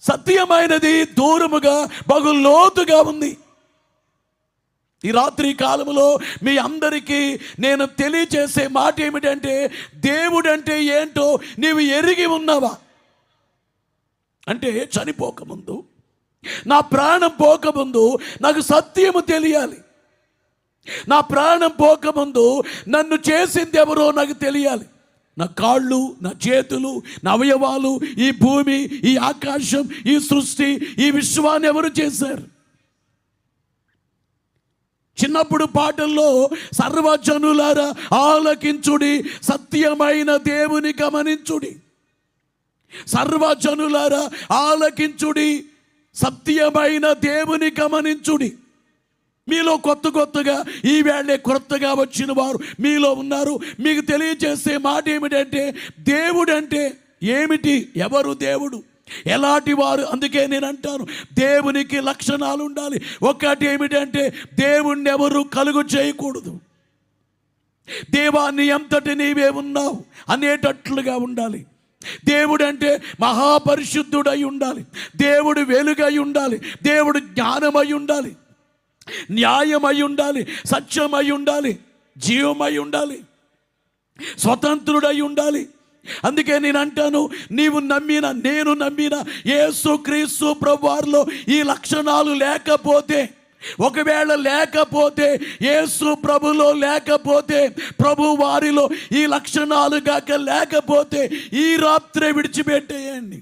సత్యమైనది దూరముగా బహు లోతుగా ఉంది. ఈ రాత్రి కాలములో మీ అందరికీ నేను తెలియచేసే మాట ఏమిటంటే, దేవుడంటే ఏంటో నీవు ఎరిగి ఉన్నావా? అంటే చనిపోకముందు, నా ప్రాణం పోకముందు నాకు సత్యము తెలియాలి. నా ప్రాణం పోకముందు నన్ను చేసింది ఎవరో నాకు తెలియాలి. నా కాళ్ళు, నా చేతులు, నా అవయవాలు, ఈ భూమి, ఈ ఆకాశం, ఈ సృష్టి, ఈ విశ్వాన్ని ఎవరు చేశారు? చిన్నప్పుడు పాటల్లో సర్వజనులారా ఆలకించుడి, సత్యమైన దేవుని గమనించుడి. సర్వజనులారా ఆలకించుడి, సత్యమైన దేవుని గమనించుడి. మీలో కొత్తగా ఈవేళ కొత్తగా వచ్చిన వారు మీలో ఉన్నారు. మీకు తెలియజేసే మాట ఏమిటంటే, దేవుడు అంటే ఏమిటి, ఎవరు దేవుడు, ఎలాంటి వారు? అందుకే నేను అంటాను, దేవునికి లక్షణాలు ఉండాలి. ఒకటి ఏమిటంటే, దేవుణ్ణి ఎవరు కలుగు చేయకూడదు. దేవాన్ని ఎంతటి నీవే ఉన్నావు అనేటట్లుగా ఉండాలి. దేవుడు అంటే మహాపరిశుద్ధుడై ఉండాలి. దేవుడు వెలుగై ఉండాలి. దేవుడు జ్ఞానమై ఉండాలి, న్యాయమై ఉండాలి, సత్యమై ఉండాలి, జీవమై ఉండాలి, స్వతంత్రుడై ఉండాలి. అందుకే నేను అంటాను, నీవు నమ్మిన, నేను నమ్మిన యేసుక్రీస్తు ప్రభువారిలో ఈ లక్షణాలు లేకపోతే, ఒకవేళ లేకపోతే, యేసు ప్రభులో లేకపోతే, ప్రభు వారిలో ఈ లక్షణాలు గాక లేకపోతే ఈ రాత్రే విడిచిపెట్టేయండి.